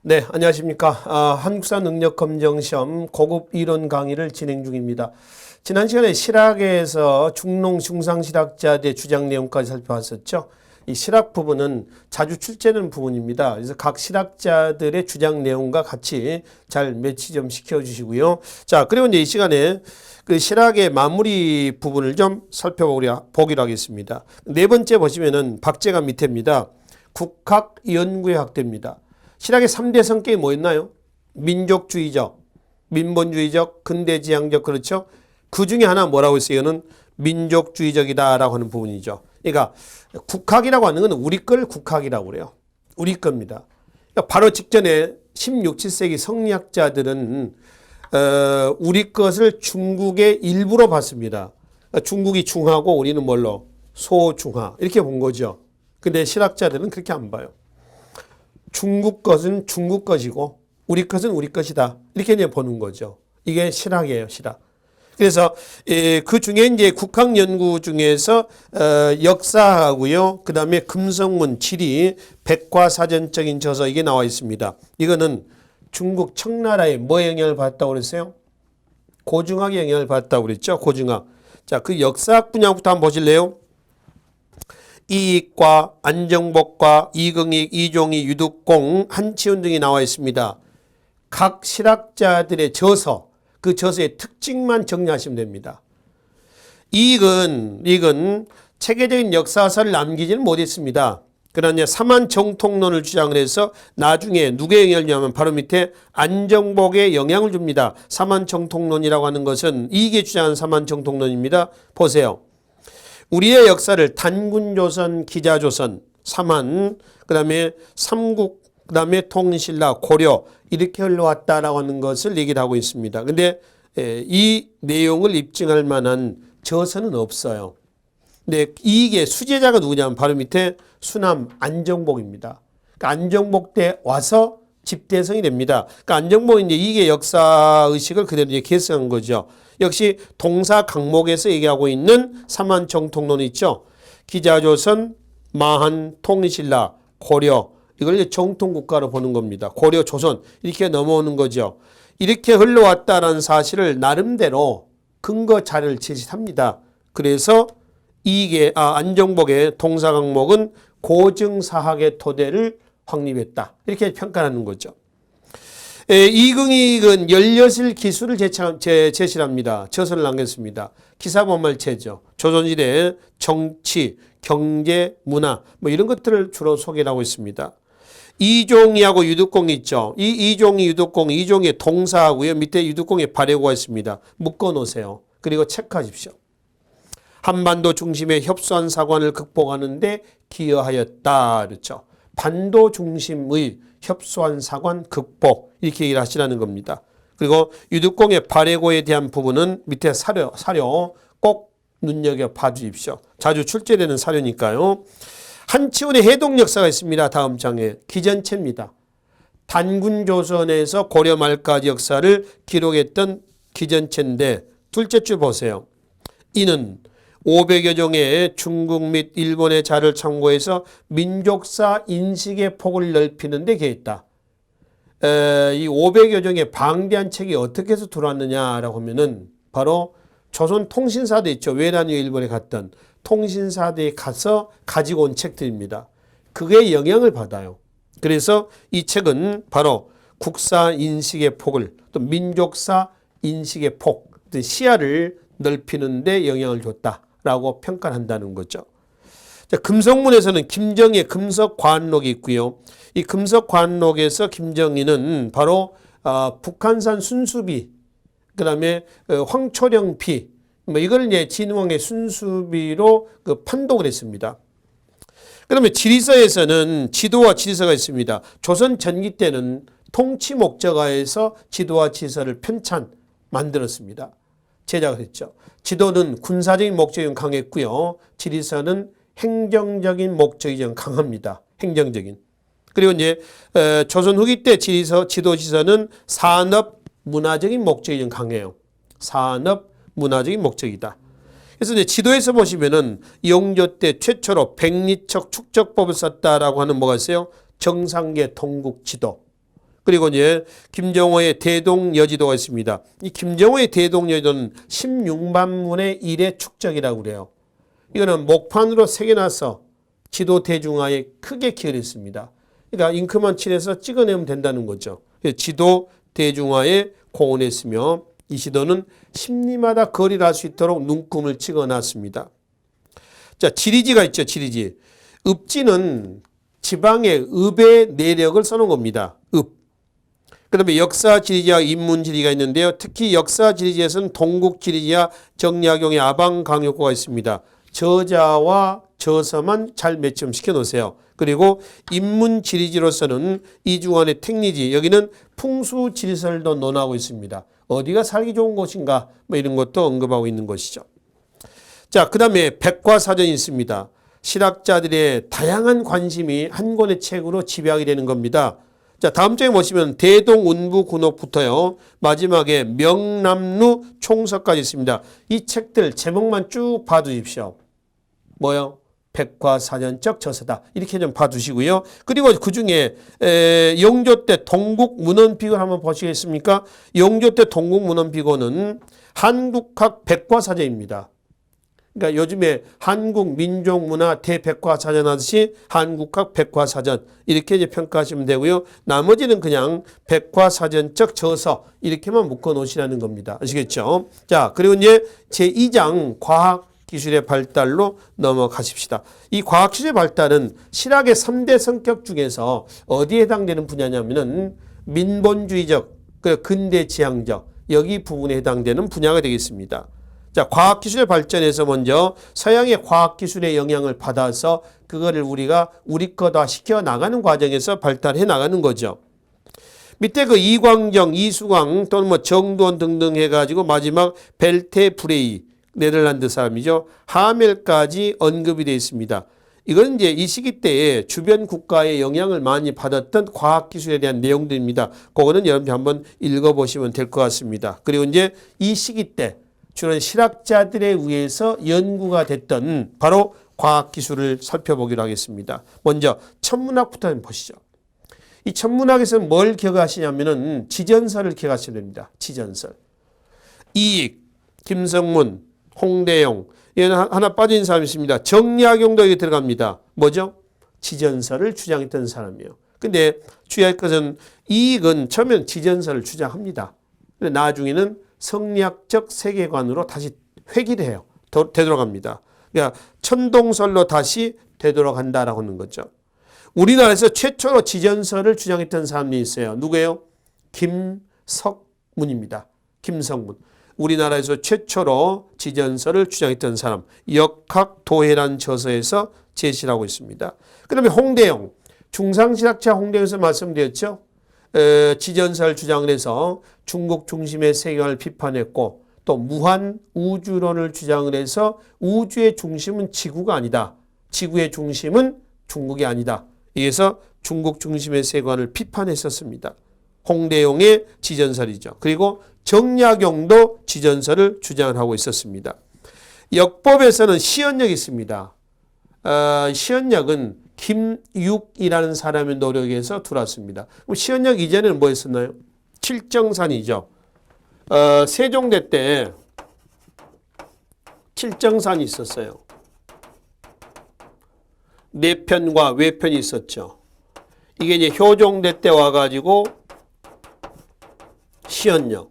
네, 안녕하십니까. 한국사 능력검정시험 고급 이론 강의를 진행 중입니다. 지난 시간에 실학에서 중농, 중상 실학자들의 주장 내용까지 살펴봤었죠. 이 실학 부분은 자주 출제되는 부분입니다. 그래서 각 실학자들의 주장 내용과 같이 잘 매치 좀 시켜주시고요. 자, 그리고 이제 이 시간에 그 실학의 마무리 부분을 좀 살펴보기로 하겠습니다. 네 번째 보시면은 박제가 밑에입니다. 국학 연구의 학대입니다. 실학의 3대 성격이 뭐였나요? 민족주의적, 민본주의적, 근대지향적, 그렇죠? 그 중에 하나 뭐라고 했어요? 이거는 민족주의적이다라고 하는 부분이죠. 그러니까 국학이라고 하는 건 우리 걸 국학이라고 그래요. 우리 겁니다. 그러니까 바로 직전에 16, 17세기 성리학자들은 우리 것을 중국의 일부로 봤습니다. 그러니까 중국이 중하고 우리는 뭘로? 소중하 이렇게 본 거죠. 근데 실학자들은 그렇게 안 봐요. 중국 것은 중국 것이고 우리 것은 우리 것이다. 이렇게 이제 보는 거죠. 이게 실학이에요, 실학. 그래서 그 중에 이제 국학 연구 중에서 역사하고요. 그다음에 금성문, 지리, 백과사전적인 저서 이게 나와 있습니다. 이거는 중국 청나라에 뭐 영향을 받았다고 그랬어요? 고중학의 영향을 받았다고 그랬죠. 고중학. 자, 그 역사학 분야부터 한번 보실래요? 이익과 안정복과 이긍익, 이종희, 유득공, 한치훈 등이 나와 있습니다. 각 실학자들의 저서, 그 저서의 특징만 정리하시면 됩니다. 이익은 체계적인 역사사를 남기지는 못했습니다. 그러나 삼한정통론을 주장을 해서 나중에 누구의 영향을 주냐면 바로 밑에 안정복에 영향을 줍니다. 삼한정통론이라고 하는 것은 이익에 주장하는 삼한정통론입니다. 보세요. 우리의 역사를 단군조선, 기자조선, 삼한, 그 다음에 삼국, 그 다음에 통신라, 고려 이렇게 흘러왔다라고 하는 것을 얘기를 하고 있습니다. 근데 이 내용을 입증할 만한 저서는 없어요. 근데 이게 수제자가 누구냐면 바로 밑에 수남 안정복입니다. 그러니까 안정복 때 와서 집대성이 됩니다. 그러니까 안정복이 이제 이게 역사의식을 그대로 이제 계승한 거죠. 역시 동사 강목에서 얘기하고 있는 삼한정통론 있죠. 기자조선, 마한, 통신라, 고려 이걸 이제 정통국가로 보는 겁니다. 고려, 조선 이렇게 넘어오는 거죠. 이렇게 흘러왔다는 사실을 나름대로 근거 자료를 제시합니다. 그래서 이게 안정복의 동사 강목은 고증사학의 토대를 확립했다. 이렇게 평가하는 거죠. 이긍익은 열여실 기술을 제시를 합니다. 저서를 남겼습니다. 기사본말체죠. 조선시대 정치, 경제, 문화 뭐 이런 것들을 주로 소개를 하고 있습니다. 이종희하고 유득공이 있죠. 이 이종희, 유득공, 이종희의 동사하고요. 밑에 유득공의 발해고가 있습니다. 묶어놓으세요. 그리고 체크하십시오. 한반도 중심의 협소한 사관을 극복하는 데 기여하였다. 그렇죠. 반도 중심의 협소한 사관 극복 이렇게 얘기를 하시라는 겁니다. 그리고 유득공의 발해고에 대한 부분은 밑에 사료 꼭 눈여겨봐 주십시오. 자주 출제되는 사료니까요. 한치훈의 해동 역사가 있습니다. 다음 장에 기전체입니다. 단군조선에서 고려 말까지 역사를 기록했던 기전체인데 둘째 줄 보세요. 이는 500여 종의 중국 및 일본의 자를 참고해서 민족사 인식의 폭을 넓히는 데 개했다. 이 500여 종의 방대한 책이 어떻게 해서 들어왔느냐라고 하면은 바로 조선 통신사도 있죠. 외란유 일본에 갔던 통신사대에 가서 가지고 온 책들입니다. 그게 영향을 받아요. 그래서 이 책은 바로 국사 인식의 폭을 또 민족사 인식의 폭, 시야를 넓히는 데 영향을 줬다라고 평가를 한다는 거죠. 자, 금성문에서는 김정희의 금석관록이 있고요. 이 금석관록에서 김정희는 바로 북한산 순수비, 그 다음에 황초령피, 뭐 이걸 이제 진흥왕의 순수비로 판독을 했습니다. 그러면 지리서에서는 지도와 지리서가 있습니다. 조선 전기 때는 통치 목적하에서 지도와 지리서를 편찬 만들었습니다. 제작을 했죠. 지도는 군사적인 목적이 좀 강했고요. 지리서는 행정적인 목적이 좀 강합니다. 행정적인. 그리고 이제 조선 후기 때 지도지서는 산업 문화적인 목적이 좀 강해요. 산업 문화적인 목적이다. 그래서 이제 지도에서 보시면은 영조 때 최초로 백리척 축적법을 썼다라고 하는 뭐가 있어요? 정상계 동국 지도. 그리고 이제 김정호의 대동여지도가 있습니다. 이 김정호의 대동여지도는 16만분의 1의 축적이라고 그래요. 이거는 목판으로 새겨놔서 지도 대중화에 크게 기여했습니다. 그러니까 잉크만 칠해서 찍어내면 된다는 거죠. 지도 대중화에 공헌했으며 이 시도는 심리마다 거리를 알 수 있도록 눈금을 찍어놨습니다. 자, 지리지가 있죠. 지리지. 읍지는 지방의 읍의 내력을 써놓은 겁니다. 읍. 그 다음에 역사지리지와 인문지리가 있는데요. 특히 역사지리지에서는 동국지리지와 정약용의 아방강역구가 있습니다. 저자와 저서만 잘 매점시켜 놓으세요. 그리고 인문지리지로서는 이중환의 택리지, 여기는 풍수질설도 논하고 있습니다. 어디가 살기 좋은 곳인가 뭐 이런 것도 언급하고 있는 것이죠. 자, 그 다음에 백과사전이 있습니다. 실학자들의 다양한 관심이 한 권의 책으로 집약이 되는 겁니다. 자, 다음 장에 보시면 대동운부군옥부터요. 마지막에 명남루 총서까지 있습니다. 이 책들 제목만 쭉 봐두십시오. 뭐요? 백과사전적 저서다. 이렇게 좀 봐두시고요. 그리고 그 중에 영조 때 동국문헌비곤 한번 보시겠습니까? 영조 때 동국문헌비곤은 한국학 백과사전입니다. 그러니까 요즘에 한국민족문화 대백과사전 하듯이 한국학 백과사전 이렇게 이제 평가하시면 되고요. 나머지는 그냥 백과사전적 저서 이렇게만 묶어 놓으시라는 겁니다. 아시겠죠? 자, 그리고 이제 제2장 과학기술의 발달로 넘어가십시다. 이 과학기술의 발달은 실학의 3대 성격 중에서 어디에 해당되는 분야냐면은 민본주의적, 근대지향적 여기 부분에 해당되는 분야가 되겠습니다. 자, 과학기술의 발전에서 먼저 서양의 과학기술의 영향을 받아서 그거를 우리가 우리 거다 시켜 나가는 과정에서 발달해 나가는 거죠. 밑에 그 이광정, 이수광 또는 뭐 정두원 등등 해가지고 마지막 벨테브레이 네덜란드 사람이죠. 하멜까지 언급이 되어 있습니다. 이건 이제 이 시기 때에 주변 국가의 영향을 많이 받았던 과학기술에 대한 내용들입니다. 그거는 여러분들 한번 읽어보시면 될 것 같습니다. 그리고 이제 이 시기 때 주로 실학자들에 의해서 연구가 됐던 바로 과학기술을 살펴보기로 하겠습니다. 먼저 천문학부터 한번 보시죠. 이 천문학에서는 뭘 기억하시냐면은 지전설을 기억하셔야 됩니다. 지전설. 이익, 김성문, 홍대용, 얘는 하나 빠진 사람이 있습니다. 정약용도 여기 들어갑니다. 뭐죠? 지전설을 주장했던 사람이에요. 근데 주의할 것은 이익은 처음엔 지전설을 주장합니다. 근데 나중에는 성리학적 세계관으로 다시 회귀를 해요. 되돌아갑니다. 그러니까 천동설로 다시 되돌아간다라고 하는 거죠. 우리나라에서 최초로 지전설을 주장했던 사람이 있어요. 누구예요? 김석문입니다. 김석문. 우리나라에서 최초로 지전설을 주장했던 사람. 역학도해란 저서에서 제시를 하고 있습니다. 그 다음에 홍대용. 중상실학자 홍대용에서 말씀드렸죠. 지전설 주장을 해서 중국 중심의 세계관을 비판했고 또 무한 우주론을 주장을 해서 우주의 중심은 지구가 아니다. 지구의 중심은 중국이 아니다. 그래서 중국 중심의 세계관을 비판했었습니다. 홍대용의 지전설이죠. 그리고 정약용도 지전설을 주장을 하고 있었습니다. 역법에서는 시연역이 있습니다. 시연역은 김육이라는 사람의 노력에서 들어왔습니다. 그럼 시연역 이전에는 뭐 했었나요? 칠정산이죠. 세종대 때 칠정산이 있었어요. 내편과 외편이 있었죠. 이게 이제 효종대 때 와가지고 시연역,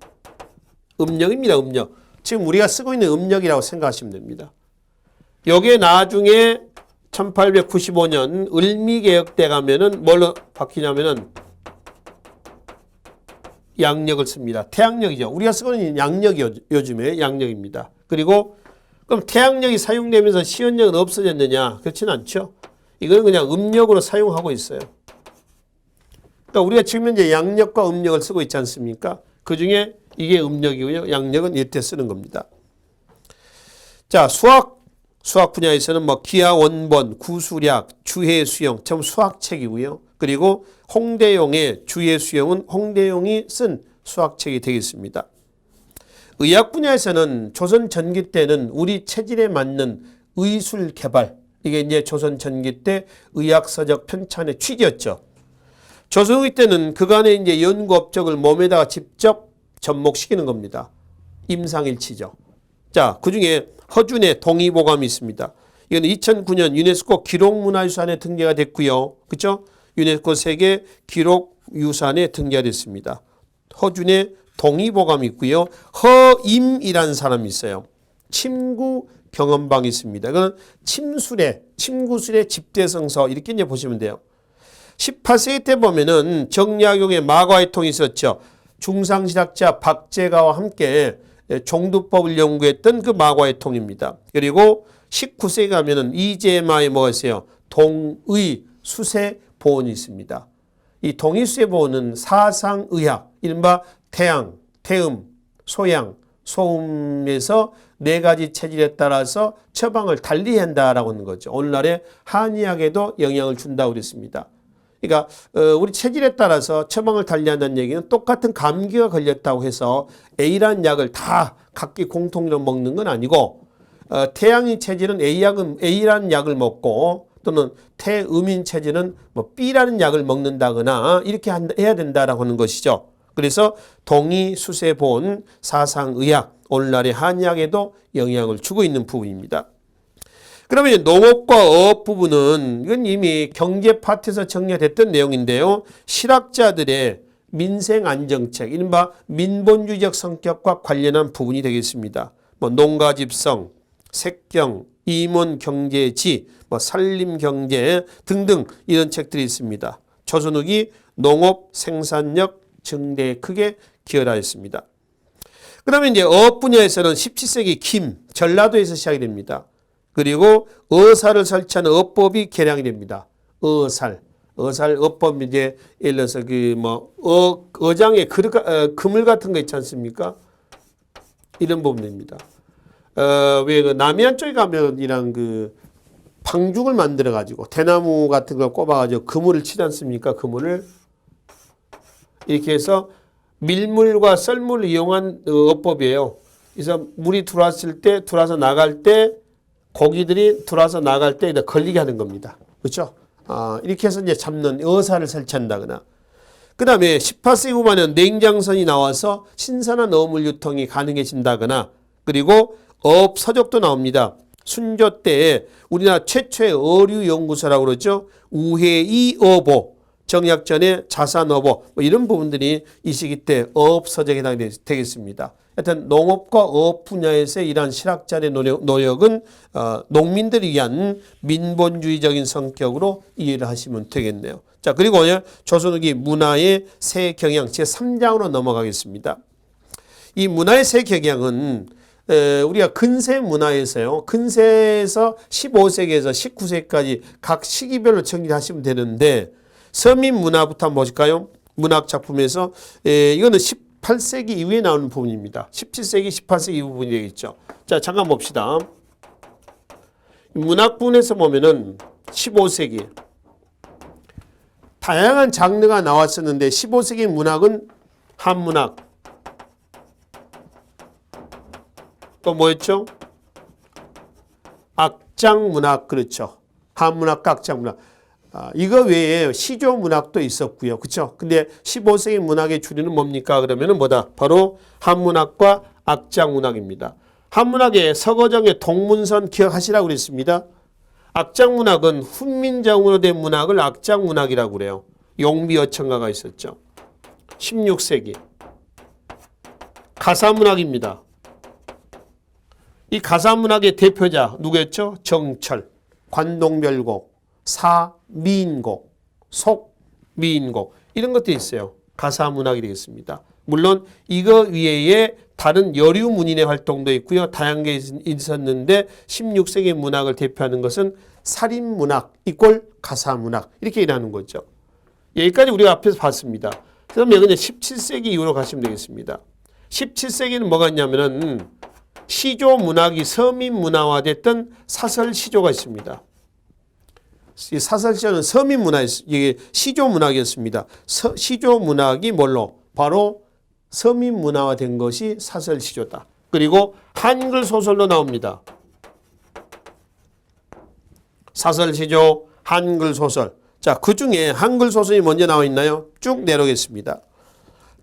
음역입니다. 음역. 지금 우리가 쓰고 있는 음역이라고 생각하시면 됩니다. 요게 나중에 1895년 을미개혁 때 가면은 뭘로 바뀌냐면은 양력을 씁니다. 태양력이죠. 우리가 쓰고 있는 양력이 요즘에 양력입니다. 그리고 그럼 태양력이 사용되면서 시연력은 없어졌느냐? 그렇지는 않죠. 이거는 그냥 음력으로 사용하고 있어요. 그러니까 우리가 지금 현재 양력과 음력을 쓰고 있지 않습니까? 그 중에 이게 음력이고요. 양력은 이때 쓰는 겁니다. 자, 수학 분야에서는 뭐 기하 원본, 구수략, 주해 수형, 참 수학책이고요. 그리고 홍대용의 주해 수형은 홍대용이 쓴 수학책이 되겠습니다. 의학 분야에서는 조선 전기 때는 우리 체질에 맞는 의술 개발, 이게 이제 조선 전기 때 의학서적 편찬의 취지였죠. 조선후기 때는 그간의 이제 연구 업적을 몸에다가 직접 접목시키는 겁니다. 임상일치죠. 자, 그 중에 허준의 동의보감이 있습니다. 이건 2009년 유네스코 기록문화유산에 등재가 됐고요. 그렇죠? 유네스코 세계 기록유산에 등재가 됐습니다. 허준의 동의보감이 있고요. 허임이라는 사람이 있어요. 침구 경험방이 있습니다. 이건 침구술의 집대성서 이렇게 이제 보시면 돼요. 18세기 때 보면은 정약용의 마과의 통이 있었죠. 중상신학자 박재가와 함께 종두법을 연구했던 그 마과의 통입니다. 그리고 19세기 가면은 이재마의 뭐가 있어요? 동의 수세보원이 있습니다. 이 동의 수세보원은 사상의학, 이른바 태양, 태음, 소양, 소음에서 네 가지 체질에 따라서 처방을 달리 한다라고 하는 거죠. 오늘날의 한의학에도 영향을 준다고 그랬습니다. 그러니까 우리 체질에 따라서 처방을 달리한다는 얘기는 똑같은 감기가 걸렸다고 해서 A라는 약을 다 각기 공통으로 먹는 건 아니고 태양인 체질은 A라는 약을 먹고 또는 태음인 체질은 뭐 B라는 약을 먹는다거나 이렇게 해야 된다라고 하는 것이죠. 그래서 동의, 수세본, 사상의학, 오늘날의 한의학에도 영향을 주고 있는 부분입니다. 그러면 농업과 어업 부분은 이건 이미 경제 파트에서 정리됐던 내용인데요. 실학자들의 민생안정책, 이른바 민본주의적 성격과 관련한 부분이 되겠습니다. 뭐 농가집성, 색경, 임원경제지, 뭐 산림경제 등등 이런 책들이 있습니다. 조선후기 농업 생산력 증대에 크게 기여하였습니다. 그러면 이제 어업 분야에서는 17세기 김, 전라도에서 시작이 됩니다. 그리고 어사를 설치하는 어법이 개량이 됩니다. 어살 어법 이제 예를 들어서 어장에 그물 같은 거 있지 않습니까? 이런 부분입니다. 왜 그 남해안 쪽에 가면 이런 그 방죽을 만들어 가지고 대나무 같은 걸 꼽아 가지고 그물을 치지 않습니까? 그물을 이렇게 해서 밀물과 썰물을 이용한 어법이에요. 그래서 물이 들어와서 나갈 때 고기들이 들어와서 나갈 때 걸리게 하는 겁니다. 그렇죠? 이렇게 해서 이제 잡는 어사를 설치한다거나. 그 다음에 18세기 후반에는 냉장선이 나와서 신선한 어물 유통이 가능해진다거나, 그리고 어업 서적도 나옵니다. 순조 때에 우리나라 최초의 어류 연구소라고 그러죠. 우회이 어보, 정약전의 자산어보, 뭐 이런 부분들이 이 시기 때 어업 서적에 해당이 되겠습니다. 하여튼 농업과 어업 분야에서의 이러한 실학자의 노력은 농민들을 위한 민본주의적인 성격으로 이해를 하시면 되겠네요. 자, 그리고 오늘 조선후기 문화의 새 경향 제3장으로 넘어가겠습니다. 이 문화의 새 경향은 우리가 근세 문화에서요. 근세에서 15세기에서 19세기까지 각 시기별로 정리하시면 되는데 서민 문화부터 한번 보실까요? 문학 작품에서 이거는 18세기 이후에 나오는 부분입니다. 17세기, 18세기 이 부분이 되겠죠. 자, 잠깐 봅시다. 문학 부분에서 보면은 15세기 다양한 장르가 나왔었는데 15세기 문학은 한문학, 또 뭐였죠? 악장문학, 그렇죠. 한문학과 악장문학. 이거 외에 시조문학도 있었고요. 그렇죠? 근데 15세기 문학의 주류는 뭡니까? 그러면은 뭐다? 바로 한문학과 악장문학입니다. 한문학의 서거정의 동문선 기억하시라고 그랬습니다. 악장문학은 훈민정음으로 된 문학을 악장문학이라고 그래요. 용비어천가가 있었죠. 16세기. 가사문학입니다. 이 가사문학의 대표자 누구였죠? 정철, 관동별곡, 사미인곡, 속미인곡 이런 것들이 있어요. 가사문학이 되겠습니다. 물론 이거 외에 다른 여류 문인의 활동도 있고요. 다양한 게 있었는데 16세기 문학을 대표하는 것은 살인문학 이꼴 가사문학 이렇게 일하는 거죠. 여기까지 우리가 앞에서 봤습니다. 그럼 여기는 17세기 이후로 가시면 되겠습니다. 17세기는 뭐가 있냐면은 시조 문학이 서민 문화화됐던 사설 시조가 있습니다. 이 사설 시조는 서민 문화의 이게 시조 문학이었습니다. 시조 문학이 뭘로? 바로 서민 문화화된 것이 사설 시조다. 그리고 한글 소설로 나옵니다. 사설 시조, 한글 소설. 자, 그 중에 한글 소설이 먼저 나와 있나요? 쭉 내려오겠습니다.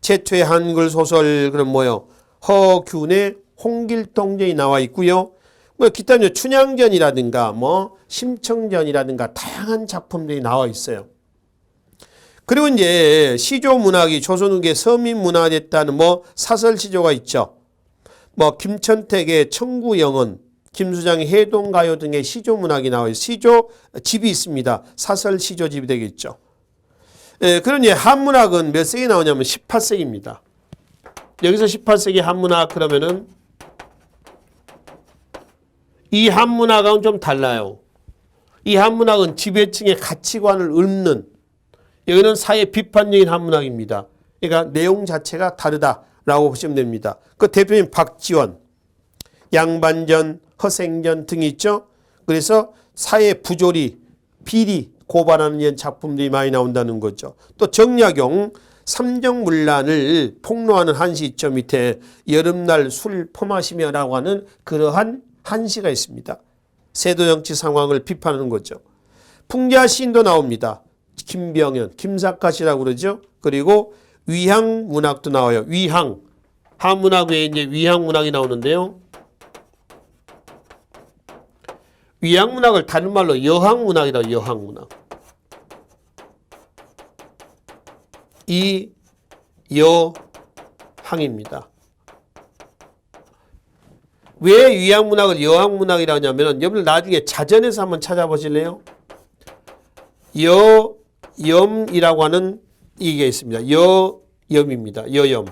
최초의 한글 소설 그럼 뭐요? 허균의 홍길동전이 나와 있고요. 뭐 기타 춘향전이라든가 뭐 심청전이라든가 다양한 작품들이 나와 있어요. 그리고 이제 시조 문학이 조선 후기에 서민 문화가 됐다는 뭐 사설 시조가 있죠. 뭐 김천택의 청구영언, 김수장의 해동가요 등의 시조 문학이 나와요. 시조 집이 있습니다. 사설 시조 집이 되겠죠. 예, 그러니 한문학은 몇 세기 나오냐면 18세기입니다. 여기서 18세기 한문학 그러면은 이 한문학은 좀 달라요. 이 한문학은 지배층의 가치관을 읊는, 여기는 사회 비판적인 한문학입니다. 그러니까 내용 자체가 다르다라고 보시면 됩니다. 그 대표님 박지원, 양반전, 허생전 등이 있죠. 그래서 사회 부조리, 비리 고발하는 이런 작품들이 많이 나온다는 거죠. 또 정약용 삼정문란을 폭로하는 한시 있죠. 밑에 여름날 술 퍼마시며라고 하는 그러한 한시가 있습니다. 세도정치 상황을 비판하는 거죠. 풍자 시인도 나옵니다. 김병현, 김사갓이라고 그러죠. 그리고 위향문학도 나와요. 위향. 한문학 외에 이제 위향문학이 나오는데요. 위향문학을 다른 말로 여학문학이라고 여학문학. 이 여항입니다. 왜 위향문학을 여학문학이라고 하냐면 여러분 나중에 자전에서 한번 찾아보실래요? 여염이라고 하는 이게 있습니다. 여염입니다. 여염.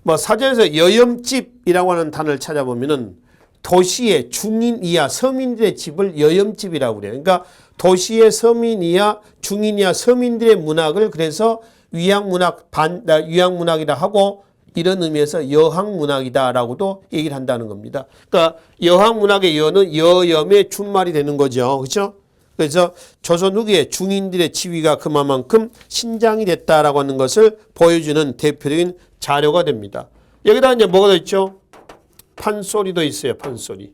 뭐 사전에서 여염집이라고 하는 단어를 찾아보면은 도시의 중인 이하 서민들의 집을 여염집이라고 그래요. 그러니까 도시의 서민 이하 중인 이하 서민들의 문학을 그래서 위향문학이라 하고 이런 의미에서 여학문학이다라고도 얘기를 한다는 겁니다. 그러니까 여학문학의 여는 여염의 준말이 되는 거죠. 그렇죠? 그래서 조선 후기에 중인들의 지위가 그만큼 신장이 됐다라고 하는 것을 보여주는 대표적인 자료가 됩니다. 여기다 이제 뭐가 더 있죠? 판소리도 있어요. 판소리.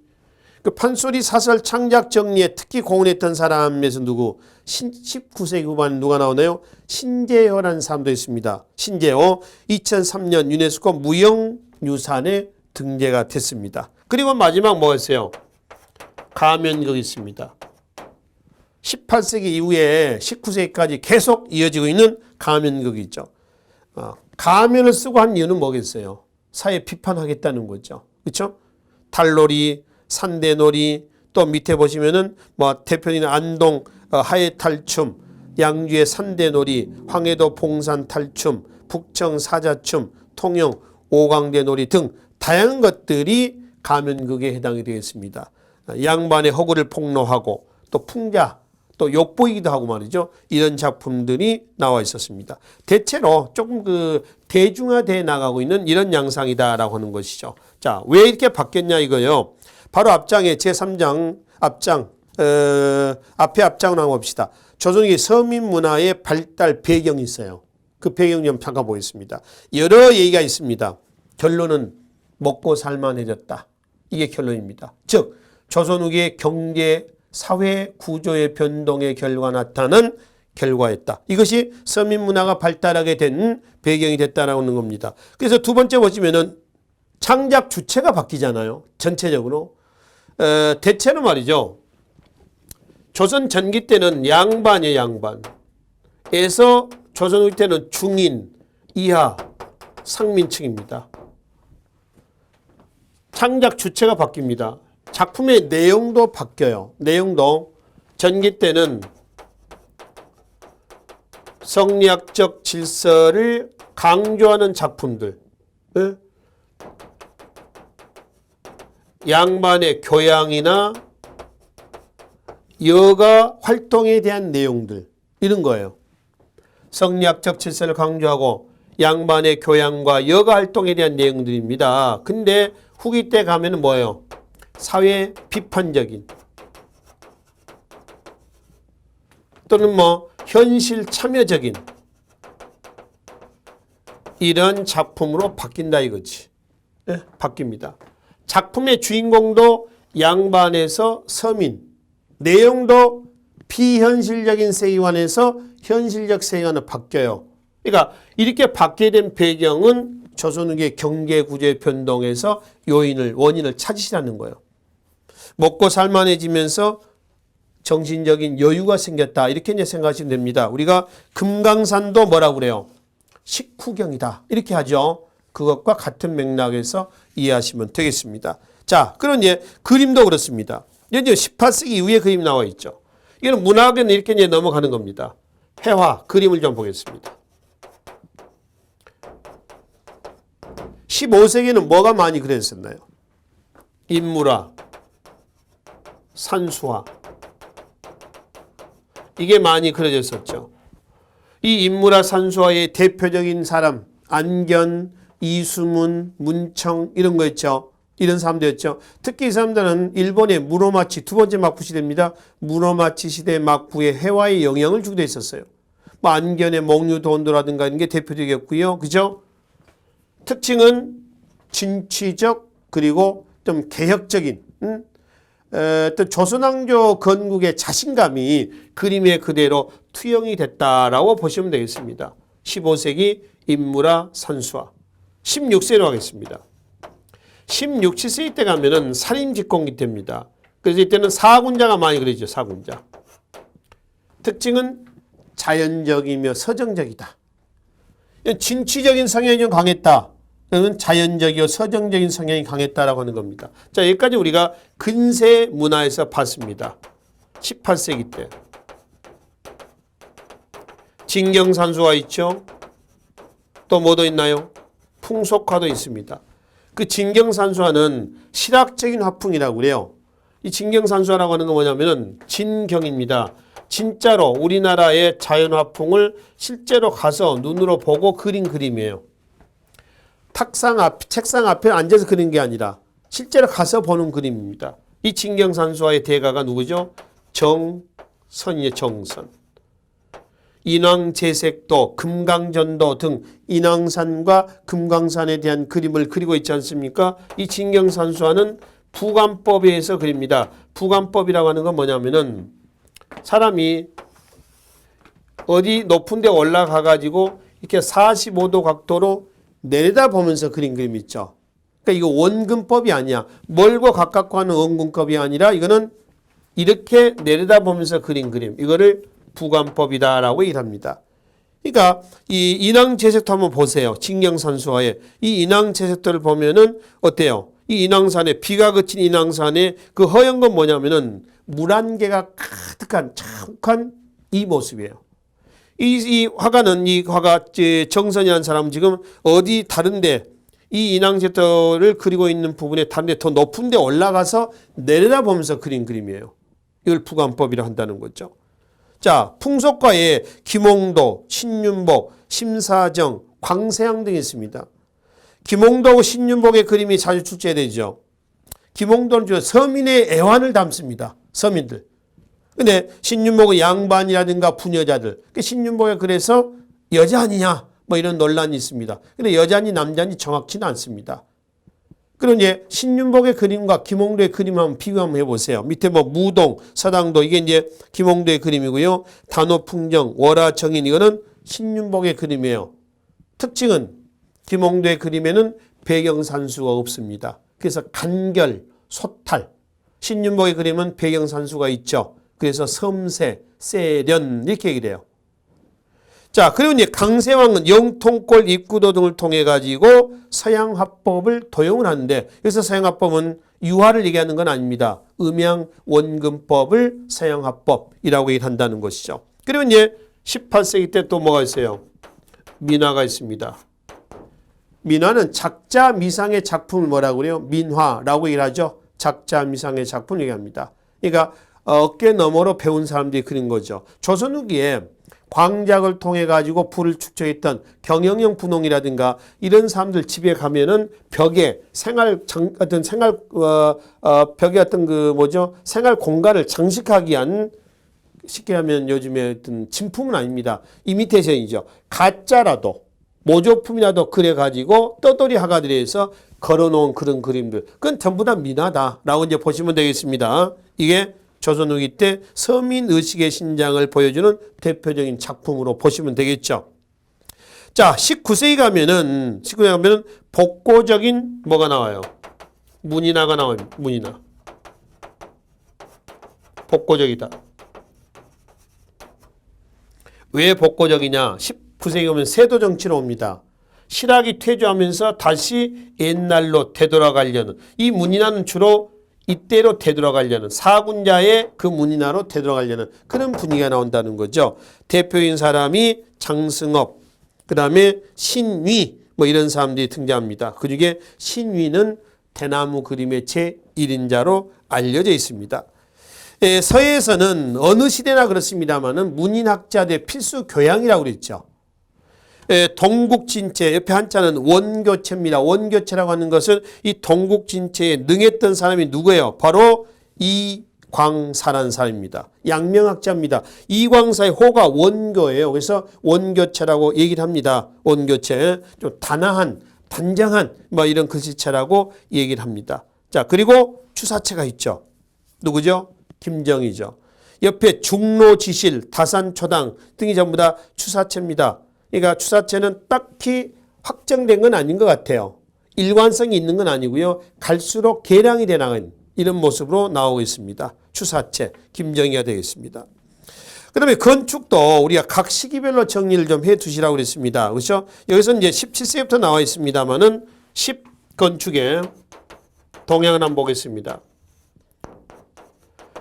그 판소리 사설 창작 정리에 특히 공헌했던 사람에서 누구? 19세기 후반 누가 나오나요? 신재호라는 사람도 있습니다. 신재호 2003년 유네스코 무형유산에 등재가 됐습니다. 그리고 마지막 뭐였어요? 가면극 있습니다. 18세기 이후에 19세기까지 계속 이어지고 있는 가면극이 있죠. 가면을 쓰고 한 이유는 뭐겠어요? 사회 비판하겠다는 거죠. 그렇죠? 달놀이, 산대놀이, 또 밑에 보시면은 뭐 대표적인 안동 하회탈춤, 양주의 산대놀이, 황해도 봉산 탈춤, 북청 사자춤, 통영 오광대놀이 등 다양한 것들이 가면극에 해당이 되겠습니다. 양반의 허구를 폭로하고 또 풍자, 또 욕보이기도 하고 말이죠. 이런 작품들이 나와 있었습니다. 대체로 조금 그 대중화되어 나가고 있는 이런 양상이다라고 하는 것이죠. 자, 왜 이렇게 바뀌었냐 이거요. 바로 앞장에 제3장 앞장 앞에 앞장을 한번 봅시다. 조선의 서민 문화의 발달 배경이 있어요. 그 배경 좀 잠깐 보겠습니다. 여러 얘기가 있습니다. 결론은 먹고 살만해졌다. 이게 결론입니다. 즉 조선 후기의 경제 사회 구조의 변동의 결과 나타난 결과였다. 이것이 서민 문화가 발달하게 된 배경이 됐다라는 겁니다. 그래서 두 번째 보시면은 창작 주체가 바뀌잖아요. 전체적으로. 대체로 말이죠. 조선 전기 때는 양반이에요. 양반에서 조선 후기 때는 중인, 이하, 상민층입니다. 창작 주체가 바뀝니다. 작품의 내용도 바뀌어요. 내용도 전기 때는 성리학적 질서를 강조하는 작품들, 양반의 교양이나 여가 활동에 대한 내용들 이런 거예요. 성리학적 질서를 강조하고 양반의 교양과 여가 활동에 대한 내용들입니다. 근데 후기 때 가면은 뭐예요? 사회 비판적인 또는 뭐 현실 참여적인 이런 작품으로 바뀐다 이거지. 바뀝니다. 작품의 주인공도 양반에서 서민 내용도 비현실적인 세계관에서 현실적 세계관으로 바뀌어요. 그러니까 이렇게 바뀌게 된 배경은 조선후기의 경제 구조의 변동에서 원인을 찾으시라는 거예요. 먹고 살만해지면서 정신적인 여유가 생겼다. 이렇게 이제 생각하시면 됩니다. 우리가 금강산도 뭐라고 그래요? 식후경이다. 이렇게 하죠. 그것과 같은 맥락에서 이해하시면 되겠습니다. 자, 그럼 이제 그림도 그렇습니다. 이제 18세기 이후에 그림 나와 있죠. 이거는 문학은 이렇게 이제 넘어가는 겁니다. 회화, 그림을 좀 보겠습니다. 15세기는 뭐가 많이 그렸었나요? 인물화, 산수화. 이게 많이 그려졌었죠. 이 인물화, 산수화의 대표적인 사람, 안견, 이수문, 문청 이런 거 있죠. 이런 사람들이었죠. 특히 이 사람들은 일본의 무로마치 두 번째 막부 시대입니다. 무로마치 시대 막부의 회화에 영향을 주기도 했었어요. 뭐 안견의 목류돈도라든가 이런 게 대표적이었고요. 그죠? 특징은 진취적 그리고 좀 개혁적인 또 조선왕조 건국의 자신감이 그림에 그대로 투영이 됐다라고 보시면 되겠습니다. 15세기 인물화 산수화. 16세로 하겠습니다. 16, 17세 때 가면은 살인직공기 때입니다. 그래서 이때는 사군자가 많이 그려지죠. 사군자. 특징은 자연적이며 서정적이다. 진취적인 성향이 좀 강했다. 그러면 자연적이고 서정적인 성향이 강했다라고 하는 겁니다. 자, 여기까지 우리가 근세 문화에서 봤습니다. 18세기 때. 진경산수화 있죠. 또 뭐도 있나요? 풍속화도 있습니다. 그 진경산수화는 실학적인 화풍이라고 그래요. 이 진경산수화라고 하는 건 뭐냐면은 진경입니다. 진짜로 우리나라의 자연화풍을 실제로 가서 눈으로 보고 그린 그림이에요. 책상 앞에 앉아서 그린 게 아니라 실제로 가서 보는 그림입니다. 이 진경산수화의 대가가 누구죠? 정선이에요. 정선. 인왕제색도, 금강전도 등 인왕산과 금강산에 대한 그림을 그리고 있지 않습니까? 이 진경산수화는 부관법에 의해서 그립니다. 부관법이라고 하는 건 뭐냐면은 사람이 어디 높은 데 올라가 가지고 이렇게 45도 각도로 내려다보면서 그린 그림 있죠. 그러니까 이거 원근법이 아니야. 멀고 가깝고 하는 원근법이 아니라 이거는 이렇게 내려다보면서 그린 그림. 이거를 부관법이다라고 얘기합니다. 그러니까 이 인왕제색도 한번 보세요. 진경산수화에 이 인왕제색도를 보면은 어때요? 이 인왕산에 비가 그친 인왕산에 그 허연 건 뭐냐면은 물 한 개가 가득한 자욱한 이 모습이에요. 이 화가는 이 화가 정선이라는 사람은 지금 어디 다른데 이 인왕제도를 그리고 있는 부분에 다른데 더 높은 데 올라가서 내려다보면서 그린 그림이에요. 이걸 부관법이라 한다는 거죠. 자, 풍속가에 김홍도, 신윤복, 심사정, 광세양 등이 있습니다. 김홍도하고 신윤복의 그림이 자주 출제되죠. 김홍도는 주로 서민의 애환을 담습니다. 서민들. 근데 신윤복은 양반이라든가 부녀자들. 신윤복에 그래서 여자 아니냐 뭐 이런 논란이 있습니다. 근데 여자니 남자니 정확치는 않습니다. 그럼 이제 신윤복의 그림과 김홍도의 그림 한번 비교 한번 해보세요. 밑에 뭐 무동, 서당도 이게 이제 김홍도의 그림이고요. 단오풍정, 월화정인 이거는 신윤복의 그림이에요. 특징은 김홍도의 그림에는 배경산수가 없습니다. 그래서 간결, 소탈. 신윤복의 그림은 배경산수가 있죠. 그래서 섬세, 세련 이렇게 얘기를 해요. 자, 그리고 이제 강세왕은 영통골 입구도 등을 통해 가지고 서양화법을 도용을 하는데 여기서 서양화법은 유화를 얘기하는 건 아닙니다. 음양 원근법을 서양화법이라고 얘기한다는 것이죠. 그리고 이제 18세기 때 또 뭐가 있어요? 민화가 있습니다. 민화는 작자 미상의 작품을 뭐라고 그래요? 민화라고 얘기를 하죠. 작자 미상의 작품을 얘기합니다. 그러니까 어깨 너머로 배운 사람들이 그린 거죠. 조선 후기에 광작을 통해 가지고 불을 축적했던 경영형 분홍이라든가 이런 사람들 집에 가면은 벽에 벽에 어떤 그 뭐죠? 생활 공간을 장식하기 위한 쉽게 하면 요즘에 어떤 진품은 아닙니다. 이미테이션이죠. 가짜라도 모조품이라도 그래 가지고 떠돌이 화가들에서 걸어놓은 그런 그림들. 그건 전부 다 민화다라고 이제 보시면 되겠습니다. 이게 조선 후기 때 서민의식의 신장을 보여주는 대표적인 작품으로 보시면 되겠죠. 자, 19세기 가면은 복고적인 뭐가 나와요? 문인화가 나와요. 문인화. 복고적이다. 왜 복고적이냐? 19세기 오면 세도 정치로 옵니다. 실학이 퇴조하면서 다시 옛날로 되돌아가려는, 이 문인화는 주로 이때로 되돌아가려는, 사군자의 그 문인화로 되돌아가려는 그런 분위기가 나온다는 거죠. 대표인 사람이 장승업, 그 다음에 신위, 뭐 이런 사람들이 등장합니다. 그 중에 신위는 대나무 그림의 제1인자로 알려져 있습니다. 서예에서는 어느 시대나 그렇습니다만은 문인학자들의 필수 교양이라고 그랬죠. 동국진체, 옆에 한자는 원교체입니다. 원교체라고 하는 것은 이 동국진체에 능했던 사람이 누구예요? 바로 이광사라는 사람입니다. 양명학자입니다. 이광사의 호가 원교예요. 그래서 원교체라고 얘기를 합니다. 원교체. 좀 단아한, 단정한 뭐 이런 글씨체라고 얘기를 합니다. 자, 그리고 추사체가 있죠. 누구죠? 김정희죠. 옆에 중로지실, 다산초당 등이 전부 다 추사체입니다. 그러니까 추사체는 딱히 확정된 건 아닌 것 같아요. 일관성이 있는 건 아니고요. 갈수록 개량이 돼 나가는 이런 모습으로 나오고 있습니다. 추사체, 김정희가 되겠습니다. 그 다음에 건축도 우리가 각 시기별로 정리를 좀 해 두시라고 그랬습니다. 그렇죠? 여기서 이제 17세기부터 나와 있습니다만은 10건축의 동향을 한번 보겠습니다.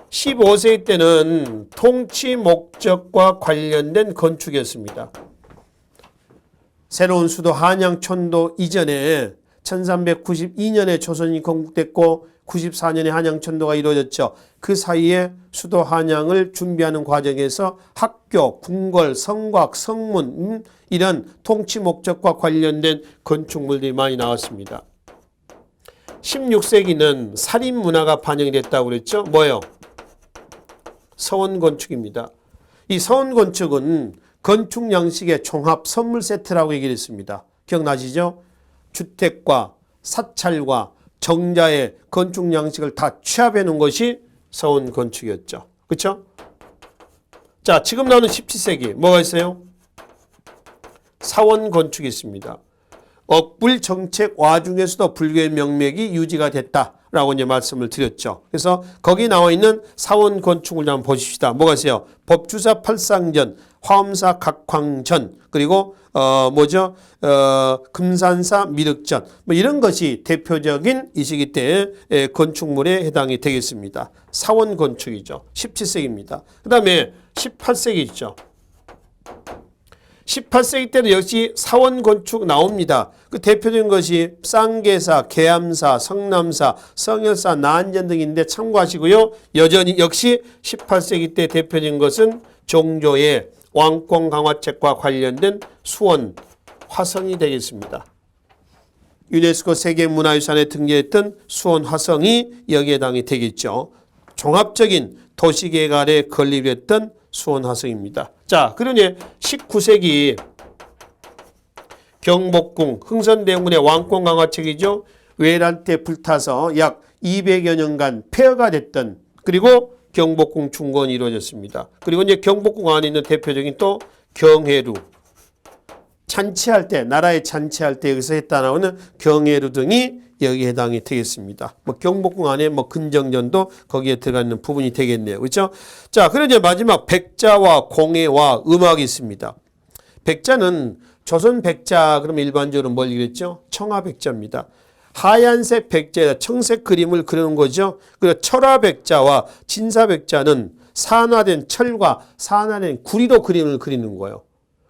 15세기 때는 통치 목적과 관련된 건축이었습니다. 새로운 수도 한양천도 이전에 1392년에 조선이 건국됐고 94년에 한양천도가 이루어졌죠. 그 사이에 수도 한양을 준비하는 과정에서 학교, 궁궐, 성곽, 성문 이런 통치 목적과 관련된 건축물들이 많이 나왔습니다. 16세기는 살인 문화가 반영이 됐다고 그랬죠. 뭐예요? 서원 건축입니다. 이 서원 건축은 건축 양식의 종합 선물 세트라고 얘기를 했습니다. 기억나시죠? 주택과 사찰과 정자의 건축 양식을 다 취합해 놓은 것이 서원 건축이었죠. 그렇죠? 자, 지금 나오는 17세기 뭐가 있어요? 사원 건축이 있습니다. 억불 정책 와중에서도 불교의 명맥이 유지가 됐다라고 이제 말씀을 드렸죠. 그래서 거기 나와 있는 사원 건축을 한번 보십시다. 뭐가 있어요? 법주사 팔상전, 화엄사 각황전, 그리고 금산사 미륵전, 뭐 이런 것이 대표적인 이 시기 때의 건축물에 해당이 되겠습니다. 사원 건축이죠. 17세기입니다. 그 다음에 18세기 있죠. 18세기 때도 역시 사원 건축 나옵니다. 그 대표적인 것이 쌍계사, 계암사, 성남사, 성열사, 나안전 등인데 참고하시고요. 여전히 역시 18세기 때 대표적인 것은 종조의 왕권 강화책과 관련된 수원 화성이 되겠습니다. 유네스코 세계문화유산에 등재했던 수원 화성이 여기에 해당이 되겠죠. 종합적인 도시개발에 건립했던 수원 화성입니다. 자, 그러니 19세기 경복궁 흥선대원군의 왕권 강화책이죠. 외란 때 불타서 약 200여 년간 폐허가 됐던, 그리고 경복궁 중건이 이루어졌습니다. 그리고 이제 경복궁 안에 있는 대표적인 또 경회루, 잔치할 때, 나라에 잔치할 때 여기서 했다 나오는 경회루 등이 여기에 해당이 되겠습니다. 뭐 경복궁 안에 뭐 근정전도 거기에 들어가 있는 부분이 되겠네요. 그렇죠? 자, 그리고 이제 마지막 백자와 공예와 음악이 있습니다. 백자는 조선 백자, 그러면 일반적으로 뭘 그랬죠? 청아백자입니다. 하얀색 백자에다 청색 그림을 그리는 거죠. 그리고 철화백자와 진사백자는 산화된 철과 산화된 구리로 그림을 그리는 거예요.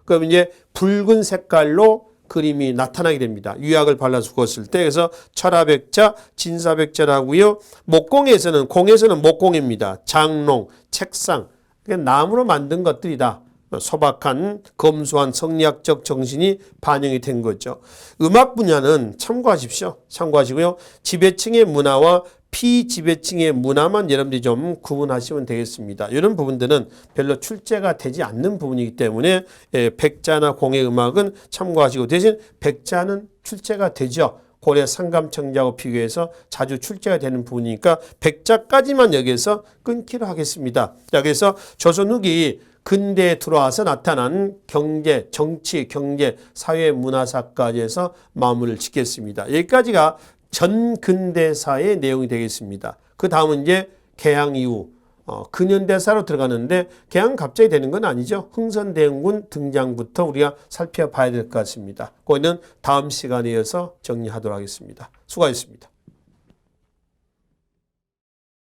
그럼 이제 붉은 색깔로 그림이 나타나게 됩니다. 유약을 발라서 구웠을 때. 그래서 철화백자, 진사백자라고요. 목공에서는, 공에서는 목공입니다. 장롱, 책상, 나무로 만든 것들이다. 소박한 검소한 성리학적 정신이 반영이 된 거죠. 음악 분야는 참고하십시오. 참고하시고요. 지배층의 문화와 피지배층의 문화만 여러분들이 좀 구분하시면 되겠습니다. 이런 부분들은 별로 출제가 되지 않는 부분이기 때문에 백자나 공예 음악은 참고하시고, 대신 백자는 출제가 되죠. 고려 상감청자하고 비교해서 자주 출제가 되는 부분이니까 백자까지만 여기서 끊기로 하겠습니다. 자, 그래서 조선 후기 근대에 들어와서 나타난 경제, 정치, 경제, 사회, 문화사까지 해서 마무리를 짓겠습니다. 여기까지가 전근대사의 내용이 되겠습니다. 그 다음은 이제 개항 이후 근현대사로 들어가는데 개항 갑자기 되는 건 아니죠. 흥선대원군 등장부터 우리가 살펴봐야 될 것 같습니다. 그거는 다음 시간에 이어서 정리하도록 하겠습니다. 수고하셨습니다.